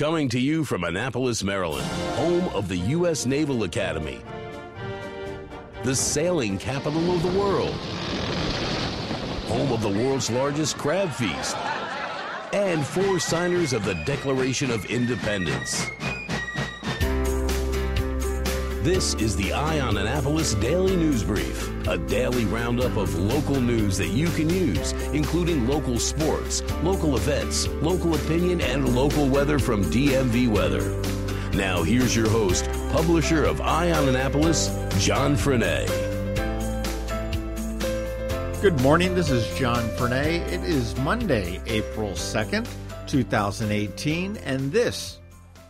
Coming to you from Annapolis, Maryland, home of the U.S. Naval Academy, the sailing capital of the world, home of the world's largest crab feast, and 4 signers of the Declaration of Independence. This is the Eye on Annapolis Daily News Brief, a daily roundup of local news that you can use, including local sports, local events, local opinion, and local weather from DMV Weather. Now here's your host, publisher of Eye on Annapolis, John Frenaye. Good morning, this is John Frenaye. It is Monday, April 2nd, 2018, and this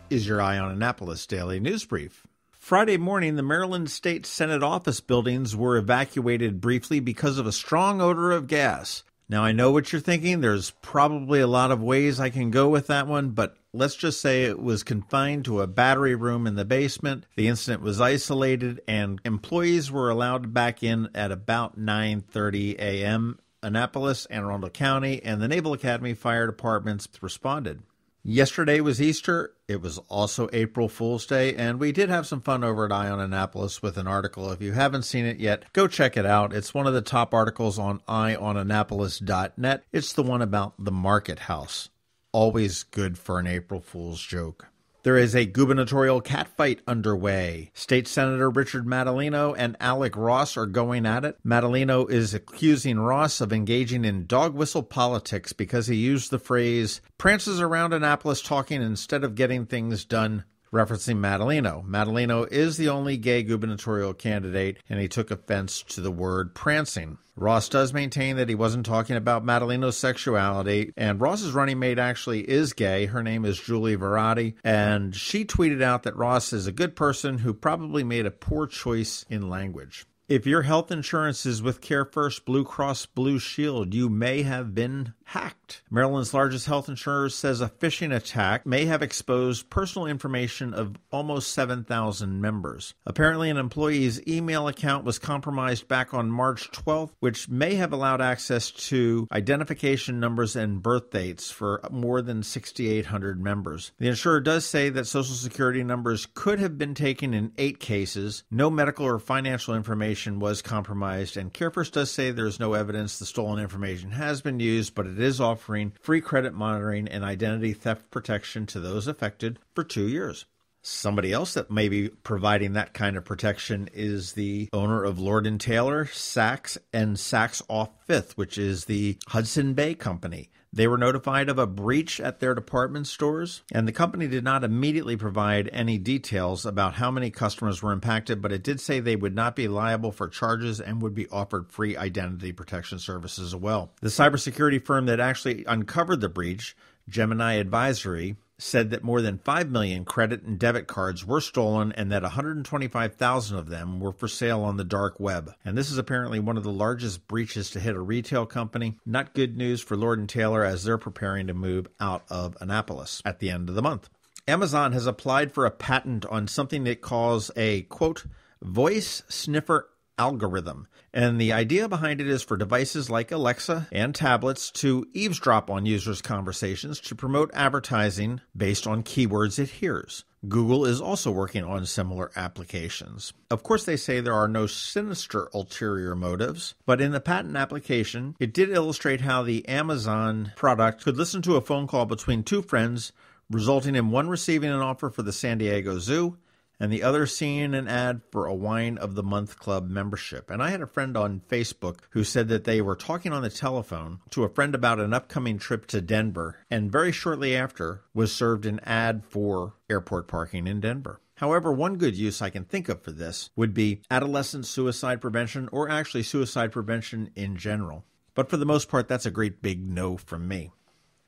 is your Eye on Annapolis Daily News Brief. Friday morning, the Maryland State Senate office buildings were evacuated briefly because of a strong odor of gas. Now, I know what you're thinking. There's probably a lot of ways I can go with that one, but let's just say it was confined to a battery room in the basement. The incident was isolated, and employees were allowed back in at about 9:30 a.m. Annapolis, Anne Arundel County, and the Naval Academy Fire Departments responded. Yesterday was Easter. It was also April Fool's Day, and we did have some fun over at Eye on Annapolis with an article. If you haven't seen it yet, go check it out. It's one of the top articles on eyeonannapolis.net. It's the one about the Market House. Always good for an April Fool's joke. There is a gubernatorial catfight underway. State Senator Richard Madaleno and Alec Ross are going at it. Madaleno is accusing Ross of engaging in dog whistle politics because he used the phrase, "prances around Annapolis talking instead of getting things done," referencing Madaleno. Madaleno is the only gay gubernatorial candidate, and he took offense to the word prancing. Ross does maintain that he wasn't talking about Madaleno's sexuality, and Ross's running mate actually is gay. Her name is Julie Verratti, and she tweeted out that Ross is a good person who probably made a poor choice in language. If your health insurance is with CareFirst Blue Cross Blue Shield, you may have been hacked. Maryland's largest health insurer says a phishing attack may have exposed personal information of almost 7,000 members. Apparently, an employee's email account was compromised back on March 12th, which may have allowed access to identification numbers and birth dates for more than 6,800 members. The insurer does say that Social Security numbers could have been taken in 8 cases. No medical or financial information was compromised, and CareFirst does say there is no evidence the stolen information has been used, but it is offering free credit monitoring and identity theft protection to those affected for 2 years. Somebody else that may be providing that kind of protection is the owner of Lord & Taylor, Saks, and Saks Off Fifth, which is the Hudson Bay Company. They were notified of a breach at their department stores, and the company did not immediately provide any details about how many customers were impacted, but it did say they would not be liable for charges and would be offered free identity protection services as well. The cybersecurity firm that actually uncovered the breach, Gemini Advisory, said that more than 5 million credit and debit cards were stolen and that 125,000 of them were for sale on the dark web. And this is apparently one of the largest breaches to hit a retail company. Not good news for Lord & Taylor as they're preparing to move out of Annapolis at the end of the month. Amazon has applied for a patent on something it calls a, quote, voice sniffer algorithm. And the idea behind it is for devices like Alexa and tablets to eavesdrop on users' conversations to promote advertising based on keywords it hears. Google is also working on similar applications. Of course, they say there are no sinister ulterior motives, but in the patent application, it did illustrate how the Amazon product could listen to a phone call between 2 friends, resulting in one receiving an offer for the San Diego Zoo and the other seeing an ad for a Wine of the Month Club membership. And I had a friend on Facebook who said that they were talking on the telephone to a friend about an upcoming trip to Denver, and very shortly after was served an ad for airport parking in Denver. However, one good use I can think of for this would be adolescent suicide prevention, or actually suicide prevention in general. But for the most part, that's a great big no from me.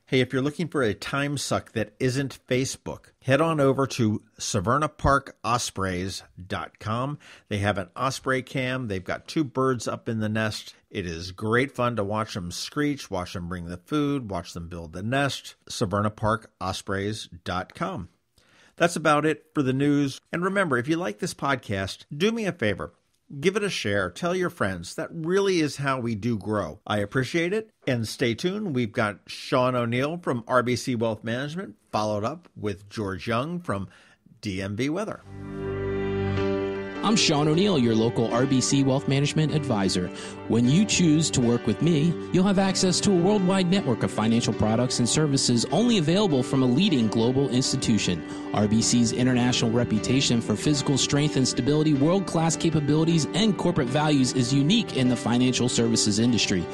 Hey, if you're looking for a time suck that isn't Facebook, head on over to SevernaParkOspreys.com. They have an osprey cam. They've got 2 birds up in the nest. It is great fun to watch them screech, watch them bring the food, watch them build the nest. SevernaParkOspreys.com. That's about it for the news. And remember, if you like this podcast, do me a favor. Give it a share. Tell your friends. That really is how we do grow. I appreciate it. And stay tuned. We've got Sean ONeill from RBC Wealth Management, followed up with George Young from DMV Weather. I'm Sean ONeill, your local RBC Wealth Management Advisor. When you choose to work with me, you'll have access to a worldwide network of financial products and services only available from a leading global institution. RBC's international reputation for physical strength and stability, world-class capabilities, and corporate values is unique in the financial services industry.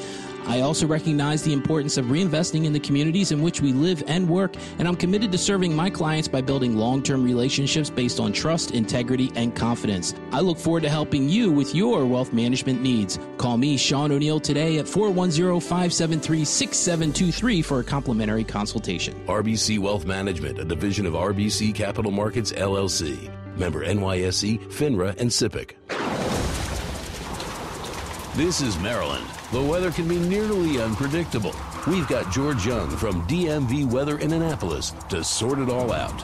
I also recognize the importance of reinvesting in the communities in which we live and work, and I'm committed to serving my clients by building long-term relationships based on trust, integrity, and confidence. I look forward to helping you with your wealth management needs. Call me, Sean ONeill, today at 410-573-6723 for a complimentary consultation. RBC Wealth Management, a division of RBC Capital Markets, LLC. Member NYSE, FINRA, and SIPC. This is Maryland. The weather can be nearly unpredictable. We've got George Young from DMV Weather in Annapolis to sort it all out.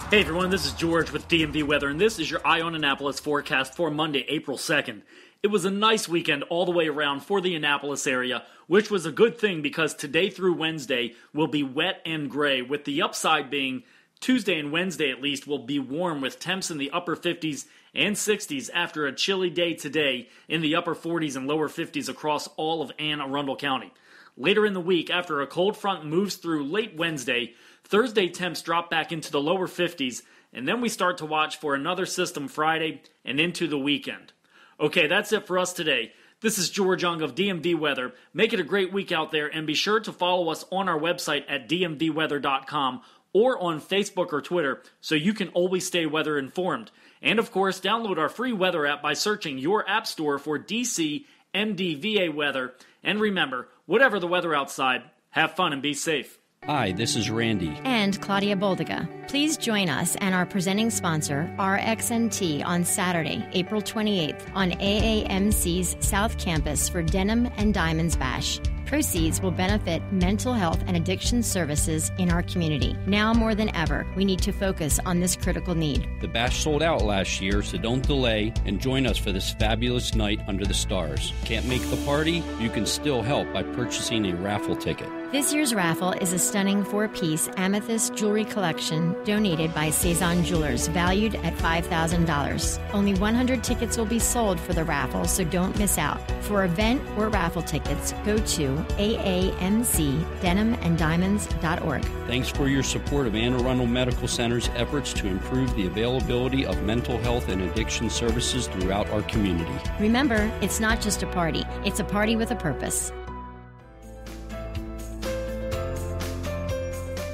Hey everyone, this is George with DMV Weather, and this is your Eye on Annapolis forecast for Monday, April 2nd. It was a nice weekend all the way around for the Annapolis area, which was a good thing because today through Wednesday will be wet and gray, with the upside being Tuesday and Wednesday at least will be warm with temps in the upper 50s and 60s after a chilly day today in the upper 40s and lower 50s across all of Anne Arundel County. Later in the week, after a cold front moves through late Wednesday, Thursday temps drop back into the lower 50s, and then we start to watch for another system Friday and into the weekend. Okay, that's it for us today. This is George Young of DMV Weather. Make it a great week out there, and be sure to follow us on our website at dmvweather.com or on Facebook or Twitter so you can always stay weather informed. And of course, download our free weather app by searching your app store for DC MDVA Weather. And remember, whatever the weather outside, have fun and be safe. Hi, this is Randy. And Claudia Boldiga. Please join us and our presenting sponsor, RXNT, on Saturday, April 28th on AAMC's South Campus for Denim and Diamonds Bash. Proceeds will benefit mental health and addiction services in our community. Now more than ever, we need to focus on this critical need. The bash sold out last year, so don't delay and join us for this fabulous night under the stars. Can't make the party? You can still help by purchasing a raffle ticket. This year's raffle is a stunning 4-piece amethyst jewelry collection donated by Cezanne Jewelers, valued at $5,000. Only 100 tickets will be sold for the raffle, so don't miss out. For event or raffle tickets, go to aamcdenimanddiamonds.org. Thanks for your support of Anne Arundel Medical Center's efforts to improve the availability of mental health and addiction services throughout our community. Remember, it's not just a party, it's a party with a purpose.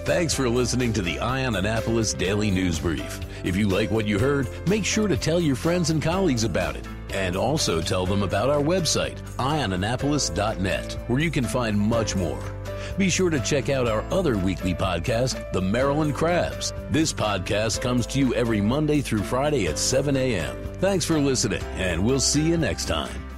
Thanks for listening to the Eye on Annapolis Daily News Brief. If you like what you heard, make sure to tell your friends and colleagues about it. And also tell them about our website, eyeonannapolis.net, where you can find much more. Be sure to check out our other weekly podcast, The Maryland Crabs. This podcast comes to you every Monday through Friday at 7 a.m. Thanks for listening, and we'll see you next time.